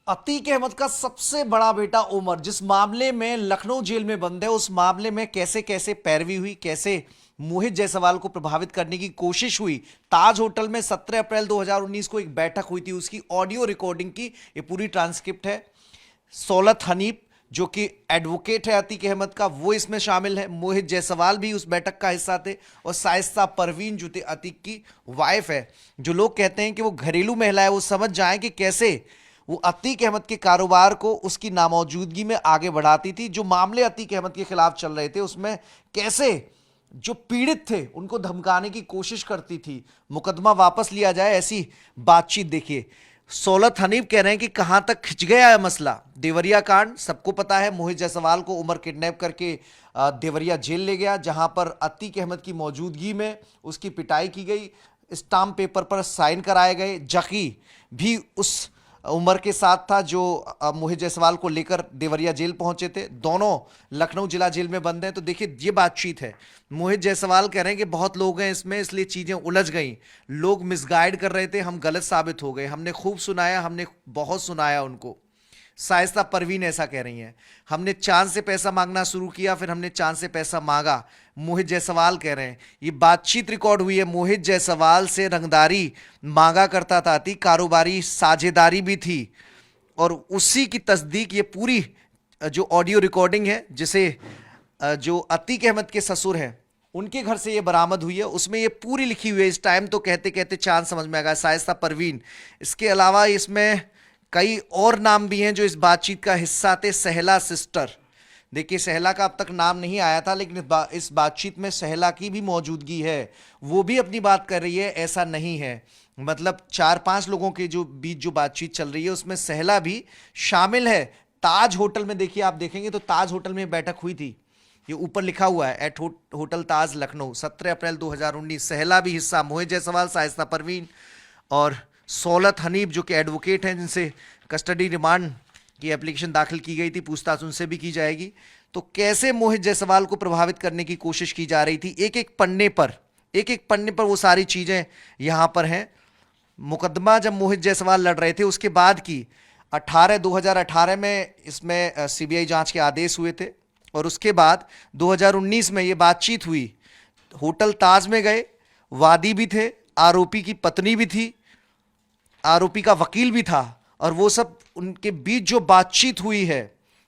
अतीक अहमद का सबसे बड़ा बेटा उमर जिस मामले में लखनऊ जेल में बंद है, उस मामले में कैसे कैसे पैरवी हुई, कैसे मोहित जायसवाल को प्रभावित करने की कोशिश हुई। ताज होटल में 17 अप्रैल 2019 को एक बैठक हुई थी, उसकी ऑडियो रिकॉर्डिंग की ये पूरी ट्रांसक्रिप्ट है। सौलत हनीफ जो कि एडवोकेट है अतीक अहमद का, वो इसमें शामिल है। मोहित जायसवाल भी उस बैठक का हिस्सा थे, और शाइस्ता परवीन जो थे अतीक की वाइफ है। जो लोग कहते हैं कि वो घरेलू महिला है, वो समझ जाएं कि कैसे वो अतीक अहमद के कारोबार को उसकी नामौजूदगी में आगे बढ़ाती थी। जो मामले अतीक अहमद के खिलाफ चल रहे थे उसमें कैसे जो पीड़ित थे उनको धमकाने की कोशिश करती थी, मुकदमा वापस लिया जाए, ऐसी बातचीत देखिए। सौलत हनीफ कह रहे हैं कि कहां तक खिंच गया है मसला। देवरिया कांड सबको पता है, मोहित जायसवाल को उमर किडनैप करके देवरिया जेल ले गया, जहां पर अतीक अहमद की मौजूदगी में उसकी पिटाई की गई, स्टाम्प पेपर पर साइन कराए गए। जकी भी उस उमर के साथ था जो मोहित जायसवाल को लेकर देवरिया जेल पहुंचे थे। दोनों लखनऊ जिला जेल में बंद हैं। तो देखिए ये बातचीत है। मोहित जायसवाल कह रहे हैं कि बहुत लोग हैं इसमें, इसलिए चीजें उलझ गई, लोग मिसगाइड कर रहे थे, हम गलत साबित हो गए, हमने खूब सुनाया, हमने बहुत सुनाया उनको। शाइस्ता परवीन ऐसा कह रही हैं, हमने चांद से पैसा मांगना शुरू किया, फिर हमने चांद से पैसा मांगा। मोहित जायसवाल कह रहे हैं ये बातचीत रिकॉर्ड हुई है, मोहित जायसवाल से रंगदारी मांगा करता था, थी कारोबारी साझेदारी भी थी, और उसी की तस्दीक ये पूरी जो ऑडियो रिकॉर्डिंग है, जिसे जो अतीक अहमद के ससुर हैं उनके घर से ये बरामद हुई है, उसमें ये पूरी लिखी हुई है। इस टाइम तो कहते कहते चांद समझ में आ गया, शाइस्ता परवीन। इसके अलावा इसमें कई और नाम भी हैं जो इस बातचीत का हिस्सा थे। सहला सिस्टर, देखिए सहला का अब तक नाम नहीं आया था, लेकिन इस बातचीत में सहला की भी मौजूदगी है, वो भी अपनी बात कर रही है। ऐसा नहीं है, मतलब 4-5 लोगों के जो बीच जो बातचीत चल रही है उसमें सहला भी शामिल है। ताज होटल में देखिए, आप देखेंगे तो ताज होटल में बैठक हुई थी, ये ऊपर लिखा हुआ है, एट होटल ताज लखनऊ 17 अप्रैल 2019। सहला भी हिस्सा, मोहित जायसवाल, शाइस्ता परवीन और सौलत हनीफ जो कि एडवोकेट हैं, जिनसे कस्टडी रिमांड की एप्लीकेशन दाखिल की गई थी, पूछताछ उनसे भी की जाएगी। तो कैसे मोहित जायसवाल को प्रभावित करने की कोशिश की जा रही थी, एक एक पन्ने पर, एक एक पन्ने पर वो सारी चीजें यहां पर हैं। मुकदमा जब मोहित जायसवाल लड़ रहे थे उसके बाद की 2018 में इसमें सीबीआई जांच के आदेश हुए थे, और उसके बाद 2019 में ये बातचीत हुई। होटल ताज में गए, वादी भी थे, आरोपी की पत्नी भी थी, आरोपी का वकील भी था, और वो सब उनके बीच जो बातचीत हुई है,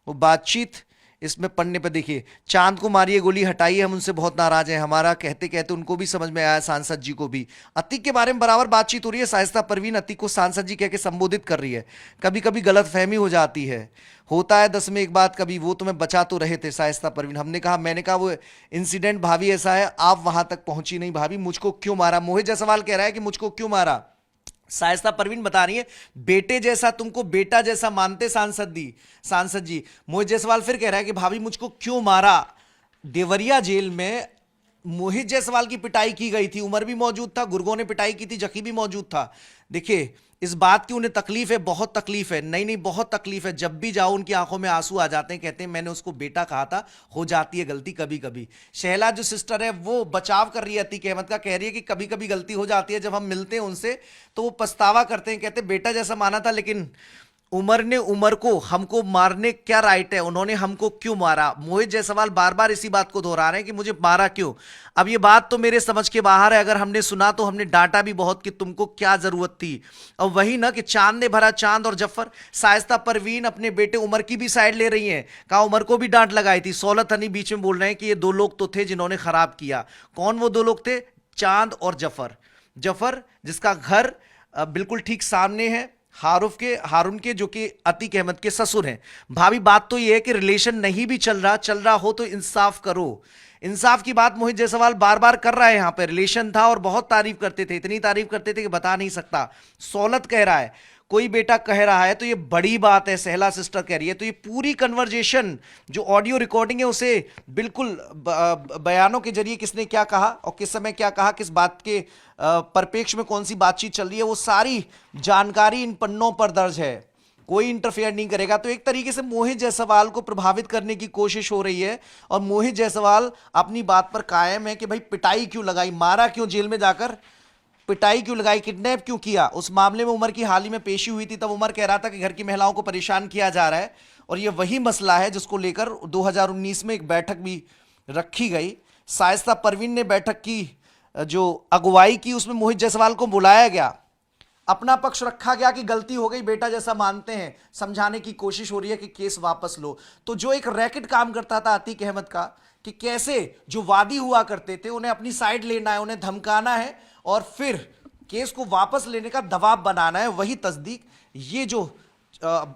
वो बातचीत इसमें पढ़ने पर देखिए। चांद को मारिए गोली हटाइए, हम उनसे बहुत नाराज हैं, हमारा कहते कहते उनको भी समझ में आया, सांसद जी को भी। अतीक के बारे में बराबर बातचीत हो रही है, शाइस्ता परवीन अतीक को सांसद जी कह के संबोधित कर रही है। कभी कभी गलत फहमी हो जाती है, होता है 10 में एक बात, कभी वो तुम्हें बचा तो रहे थे शाइस्ता परवीन। हमने कहा, मैंने कहा वो इंसिडेंट भाभी ऐसा है, आप वहां तक पहुंची नहीं भाभी, मुझको क्यों मारा। मोहित जायसवाल कह रहा है कि मुझको क्यों मारा, शाइस्ता परवीन बता रही है बेटे जैसा, तुमको बेटा जैसा मानते सांसद जी। मोहित जायसवाल फिर कह रहा है कि भाभी मुझको क्यों मारा। देवरिया जेल में मोहित जायसवाल की पिटाई की गई थी, उमर भी मौजूद था, गुर्गों ने पिटाई की थी, जकी भी मौजूद था। देखिए इस बात की उन्हें तकलीफ है, बहुत तकलीफ है, नहीं नहीं बहुत तकलीफ है। जब भी जाओ उनकी आंखों में आंसू आ जाते हैं, कहते हैं मैंने उसको बेटा कहा था, हो जाती है गलती कभी कभी। शहला जो सिस्टर है वो बचाव कर रही है अतीक अहमद का, कह रही है कि कभी कभी गलती हो जाती है, जब हम मिलते हैं उनसे तो वो पछतावा करते हैं, कहते बेटा जैसा माना था, लेकिन उमर ने उमर को हमको मारने क्या राइट है, उन्होंने हमको क्यों मारा। मोहित जायसवाल बार बार इसी बात को दोहरा रहे हैं कि मुझे मारा क्यों। अब ये बात तो मेरे समझ के बाहर है, अगर हमने सुना तो हमने डांटा भी बहुत कि तुमको क्या जरूरत थी। और वही ना कि चांद ने भरा, चांद और जफर। शाइस्ता परवीन अपने बेटे उमर की भी साइड ले रही हैं, कहा उमर को भी डांट लगाई थी। सौलत हनी बीच में बोल रहे हैं कि ये 2 लोग तो थे जिन्होंने खराब किया। कौन वो 2 लोग थे? चांद और जफर। जफर जिसका घर बिल्कुल ठीक सामने है हारून के, जो कि अतीक अहमद के ससुर हैं। भाभी बात तो ये है कि रिलेशन नहीं भी चल रहा हो तो इंसाफ करो। इंसाफ की बात मोहित जायसवाल बार बार कर रहा है, यहां पे रिलेशन था और बहुत तारीफ करते थे, इतनी तारीफ करते थे कि बता नहीं सकता। सौलत कह रहा है, कोई बेटा कह रहा है तो ये बड़ी बात है, सहला सिस्टर कह रही है, तो ये पूरी कन्वर्जेशन जो ऑडियो रिकॉर्डिंग है उसे बिल्कुल बयानों के जरिए किसने क्या कहा और किस समय क्या कहा, किस बात के परिप्रेक्ष्य में कौन सी बातचीत चल रही है, वो सारी जानकारी इन पन्नों पर दर्ज है। कोई इंटरफेयर नहीं करेगा। तो एक तरीके से मोहित जायसवाल को प्रभावित करने की कोशिश हो रही है, और मोहित जायसवाल अपनी बात पर कायम है कि भाई पिटाई क्यों लगाई, मारा क्यों जेल में जाकर। पिटाई क्यों लगाई, किडनैप क्यों किया। उस मामले में उमर की हाल ही में पेशी हुई थी, तब उमर कह रहा था कि घर की महिलाओं को परेशान किया जा रहा है, और ये वही मसला है जिसको लेकर 2019 में एक बैठक भी रखी गई। शाइस्ता परवीन ने बैठक की जो अगुवाई की, उसमें मोहित जायसवाल को बुलाया गया, अपना पक्ष रखा गया कि गलती हो गई, बेटा जैसा मानते हैं, समझाने की कोशिश हो रही है कि केस वापस लो। तो जो एक रैकेट काम करता था अतीक अहमद का, कि कैसे जो वादी हुआ करते थे उन्हें अपनी साइड लेना है, उन्हें धमकाना है और फिर केस को वापस लेने का दबाव बनाना है, वही तस्दीक ये जो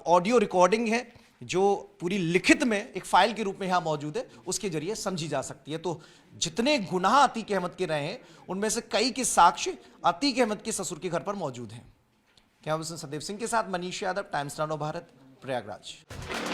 ऑडियो रिकॉर्डिंग है जो पूरी लिखित में एक फाइल के रूप में यहां मौजूद है, उसके जरिए समझी जा सकती है। तो जितने गुनाह अतीक अहमद के रहे हैं उनमें से कई के साक्ष्य अतीक अहमद के ससुर के घर पर मौजूद हैं। कैमरा पर्सन सदैव सिंह के साथ मनीष यादव, टाइम्स नाउ भारत, प्रयागराज।